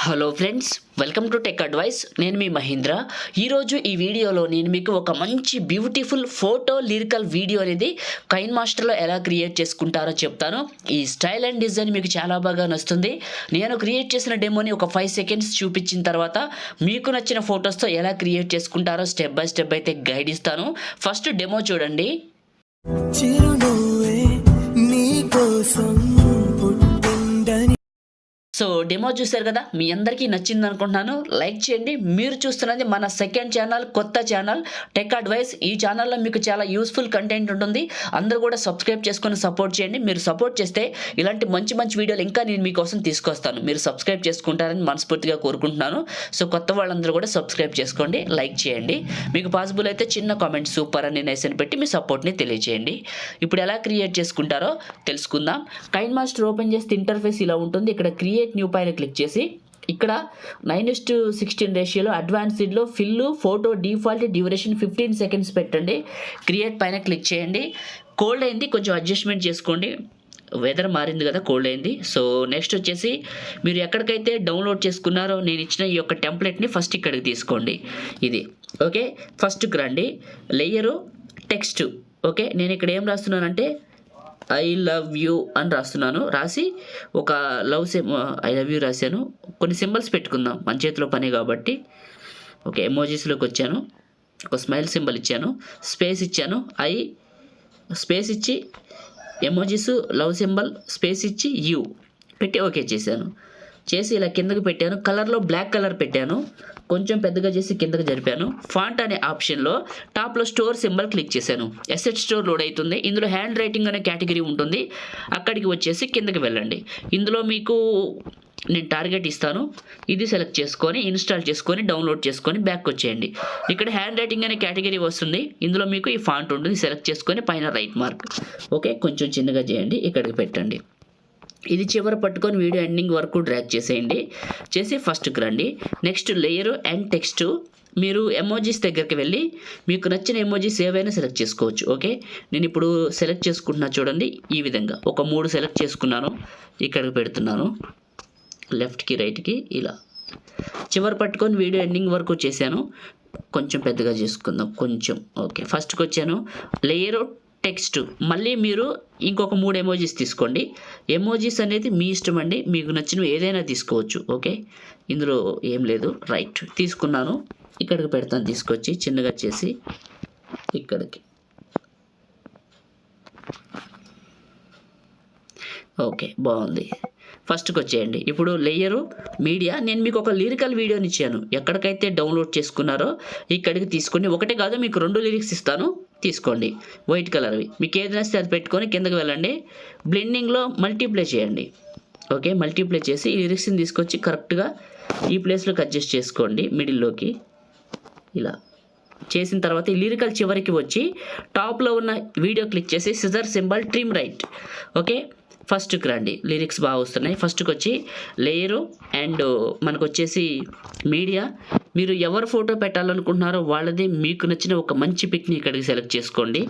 Hello friends, welcome to tech advice. నేను మీ మహేంద్ర. ఈరోజు ఈ వీడియోలో నేను మీకు ఒక మంచి బ్యూటిఫుల్ ఫోటో లిరికల్ వీడియో అనేది కైన్ మాస్టర్లో ఎలా క్రియేట్ చేసుకుంటారో చెప్తాను. ఈ స్టైల్ అండ్ డిజైన్ మీకు చాలా బాగా నచ్చుతుంది. నేను క్రియేట్ చేసిన డెమోని ఒక 5 సెకండ్స్ చూపించిన తర్వాత మీకు నచ్చిన ఫొటోస్తో ఎలా క్రియేట్ చేసుకుంటారో స్టెప్ బై స్టెప్ అయితే గైడ్ ఇస్తాను. ఫస్ట్ డెమో చూడండి. సో డెమో చూశారు కదా, మీ అందరికీ నచ్చింది అనుకుంటున్నాను. లైక్ చేయండి. మీరు చూస్తున్నది మన సెకండ్ ఛానల్, కొత్త ఛానల్ టెక్ అడ్వైస్. ఈ ఛానల్లో మీకు చాలా యూస్ఫుల్ కంటెంట్ ఉంటుంది. అందరూ కూడా సబ్స్క్రైబ్ చేసుకొని సపోర్ట్ చేయండి. మీరు సపోర్ట్ చేస్తే ఇలాంటి మంచి మంచి వీడియోలు ఇంకా నేను మీకోసం తీసుకొస్తాను. మీరు సబ్స్క్రైబ్ చేసుకుంటారని మనస్ఫూర్తిగా కోరుకుంటున్నాను. సో కొత్త వాళ్ళందరూ కూడా సబ్స్క్రైబ్ చేసుకోండి, లైక్ చేయండి. మీకు పాసిబుల్ అయితే చిన్న కామెంట్ సూపర్ అని నైస్ పెట్టి మీ సపోర్ట్ని తెలియజేయండి. ఇప్పుడు ఎలా క్రియేట్ చేసుకుంటారో తెలుసుకుందాం. కైన్ మాస్టర్ ఓపెన్ చేస్తే ఇంటర్ఫేస్ ఇలా ఉంటుంది. ఇక్కడ క్రియేట్ న్యూ పైన క్లిక్ చేసి ఇక్కడ 9:16 రేషియోలో అడ్వాన్స్డ్లో fill photo default duration 15 seconds పెట్టండి. క్రియేట్ పైన క్లిక్ చేయండి. కోల్డ్ అయింది, కొంచెం అడ్జస్ట్మెంట్ చేసుకోండి. వెదర్ మారింది కదా, కోల్డ్ అయింది. సో నెక్స్ట్ వచ్చేసి మీరు ఎక్కడికైతే డౌన్లోడ్ చేసుకున్నారో నేను ఇచ్చిన ఈ యొక్క టెంప్లెట్ని ఫస్ట్ ఇక్కడికి తీసుకోండి. ఇది ఓకే. ఫస్ట్కి రండి, లేయరు టెక్స్ట్. ఓకే, నేను ఇక్కడ ఏం రాస్తున్నానంటే ఐ లవ్ యూ అని రాస్తున్నాను. రాసి ఒక ఐ లవ్ యూ రాశాను. కొన్ని సింబల్స్ పెట్టుకుందాం, మన చేతిలో పని కాబట్టి. ఓకే, ఎమోజీస్లోకి వచ్చాను. ఒక స్మైల్ సింబల్ ఇచ్చాను, స్పేస్ ఇచ్చాను, ఐ స్పేస్ ఇచ్చి ఎమోజీస్ లవ్ సింబల్ స్పేస్ ఇచ్చి యూ పెట్టి ఓకే చేశాను. చేసి ఇలా కిందకి పెట్టాను. కలర్లో బ్లాక్ కలర్ పెట్టాను. కొంచెం పెద్దగా చేసి కిందకి జరిపాను. ఫాంట్ అనే ఆప్షన్లో టాప్లో స్టోర్ సింబల్ క్లిక్ చేశాను. ఎసెట్ స్టోర్ లోడ్ అవుతుంది. ఇందులో హ్యాండ్ రైటింగ్ అనే కేటగిరీ ఉంటుంది. అక్కడికి వచ్చేసి కిందకి వెళ్ళండి. ఇందులో మీకు నేను టార్గెట్ ఇస్తాను. ఇది సెలెక్ట్ చేసుకొని ఇన్స్టాల్ చేసుకొని డౌన్లోడ్ చేసుకొని బ్యాక్ వచ్చేయండి. ఇక్కడ హ్యాండ్ రైటింగ్ అనే కేటగిరీ వస్తుంది. ఇందులో మీకు ఈ ఫాంట్ ఉంటుంది. సెలెక్ట్ చేసుకొని పైన రైట్ మార్క్ ఓకే కొంచెం చిన్నగా చేయండి, ఇక్కడికి పెట్టండి. ఇది చివర పట్టుకొని వీడియో ఎండింగ్ వరకు డ్రాగ్ చేసేయండి. చేసి ఫస్ట్కి రండి. Next layer and text. మీరు ఎమోజీస్ దగ్గరికి వెళ్ళి మీకు నచ్చిన ఎమోజీస్ ఏవైనా సెలెక్ట్ చేసుకోవచ్చు. ఓకే, నేను ఇప్పుడు సెలెక్ట్ చేసుకుంటున్నా చూడండి. ఈ విధంగా ఒక 3 సెలెక్ట్ చేసుకున్నాను. ఇక్కడికి పెడుతున్నాను, లెఫ్ట్కి రైట్కి ఇలా. చివరి పట్టుకొని వీడియో ఎండింగ్ వరకు చేశాను. కొంచెం పెద్దగా చేసుకుందాం కొంచెం. ఓకే, ఫస్ట్కి వచ్చాను. Layer text. మళ్ళీ మీరు ఇంకొక 3 ఎమోజీస్ తీసుకోండి. ఎమోజీస్ అనేది మీ ఇష్టం అండి, మీకు నచ్చినవి ఏదైనా తీసుకోవచ్చు. ఓకే, ఇందులో ఏం లేదు. రైట్ తీసుకున్నాను, ఇక్కడికి పెడతాను. తీసుకొచ్చి చిన్నగా చేసి ఇక్కడికి. ఓకే, బాగుంది. ఫస్ట్కి వచ్చేయండి. ఇప్పుడు లేయరు మీడియా. నేను మీకు ఒక లిరికల్ వీడియోని ఇచ్చాను. ఎక్కడికైతే డౌన్లోడ్ చేసుకున్నారో ఇక్కడికి తీసుకొని, ఒకటే కాదు మీకు 2 లిరిక్స్ ఇస్తాను, తీసుకోండి. వైట్ కలర్వి మీకు ఏది నచ్చితే అది పెట్టుకొని కిందకి వెళ్ళండి. బ్లెండింగ్లో మల్టీప్లే చేయండి. ఓకే, మల్టీప్లే చేసి ఈ లిరిక్స్ని తీసుకొచ్చి కరెక్ట్గా ఈ ప్లేస్లోకి అడ్జస్ట్ చేసుకోండి, మిడిల్లోకి ఇలా. చేసిన తర్వాత ఈ లిరికల్ చివరికి వచ్చి టాప్లో ఉన్న వీడియో క్లిక్ చేసి scissor symbol trim right. Okay, ఫస్ట్కి రండి. లిరిక్స్ బాగా వస్తున్నాయి. ఫస్ట్కి వచ్చి లేయరు అండ్ మనకు వచ్చేసి మీడియా. మీరు ఎవరు ఫోటో పెట్టాలనుకుంటున్నారో వాళ్ళది మీకు నచ్చిన ఒక మంచి పిక్ని ఇక్కడికి సెలెక్ట్ చేసుకోండి.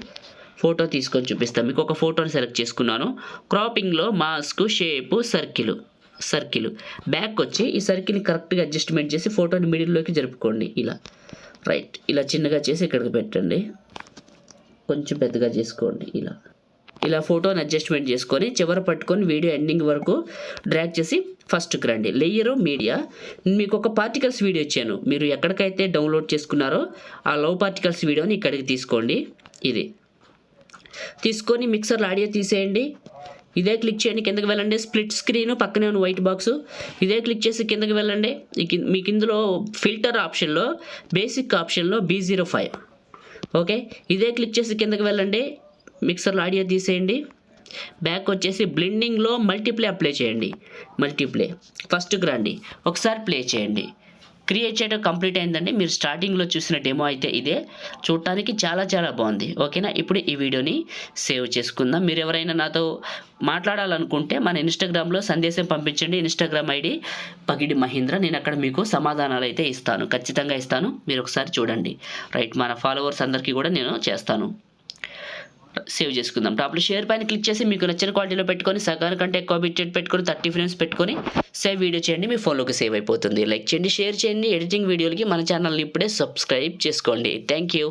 ఫోటో తీసుకొని చూపిస్తాను. మీకు ఒక ఫోటోని సెలెక్ట్ చేసుకున్నాను. క్రాపింగ్లో మాస్క్, షేపు, సర్కిల్. బ్యాక్ వచ్చి ఈ సర్కిల్ని కరెక్ట్గా అడ్జస్ట్మెంట్ చేసి ఫోటోని మిడిల్లోకి జరుపుకోండి ఇలా. రైట్, ఇలా చిన్నగా చేసి ఇక్కడికి పెట్టండి. కొంచెం పెద్దగా చేసుకోండి ఇలా ఫోటోని అడ్జస్ట్మెంట్ చేసుకొని చివర పట్టుకొని వీడియో ఎండింగ్ వరకు డ్రాగ్ చేసి ఫస్ట్కి రండి. Layer media. మీకు ఒక పార్టికల్స్ వీడియో ఇచ్చాను. మీరు ఎక్కడికైతే డౌన్లోడ్ చేసుకున్నారో ఆ లవ్ పార్టికల్స్ వీడియోని ఇక్కడికి తీసుకోండి. ఇది తీసుకొని మిక్సర్లో ఆడియో తీసేయండి. ఇదే క్లిక్ చేయండి, కిందకి వెళ్ళండి. స్ప్లిట్ స్క్రీన్ పక్కనే ఉన్న వైట్ బాక్స్, ఇదే క్లిక్ చేసి కిందకి వెళ్ళండి. మీకు ఇందులో ఫిల్టర్ ఆప్షన్లో బేసిక్ ఆప్షన్లో B05. ఓకే, ఇదే క్లిక్ చేసి కిందకి వెళ్ళండి. మిక్సర్లో ఆడియో తీసేయండి. బ్యాక్ వచ్చేసి బ్లెండింగ్లో మల్టీప్లే అప్లై చేయండి. మల్టీప్లే ఫస్ట్కి రండి, ఒకసారి ప్లే చేయండి. క్రియేట్ చేయడం కంప్లీట్ అయిందండి. మీరు స్టార్టింగ్లో చూసిన డెమో అయితే ఇదే. చూడటానికి చాలా చాలా బాగుంది. ఓకేనా, ఇప్పుడు ఈ వీడియోని సేవ్ చేసుకుందాం. మీరు ఎవరైనా నాతో మాట్లాడాలనుకుంటే మన ఇన్స్టాగ్రామ్లో సందేశం పంపించండి. Instagram ID Pagidi Mahendra. నేను అక్కడ మీకు సమాధానాలు అయితే ఇస్తాను, ఖచ్చితంగా ఇస్తాను. మీరు ఒకసారి చూడండి. రైట్, మన ఫాలోవర్స్ అందరికీ కూడా నేను చేస్తాను. సేవ్ చేసుకుందాం. టాప్‌లో షేర్ పైన క్లిక్ చేసి మీకు నచ్చిన క్వాలిటీలో పెట్టుకొని సగానికంటే ఎక్కువ బిట్రేట్ పెట్టుకొని 30 ఫ్రేమ్స్ పెట్టుకొని సేవ్ వీడియో చేయండి. మీ ఫోన్‌లోకి సేవ్ అయిపోతుంది. లైక్ చేయండి, షేర్ చేయండి. ఎడిటింగ్ వీడియోలకి మన ఛానల్‌ని ఇప్పుడే సబ్స్క్రైబ్ చేసుకోండి. Thank you.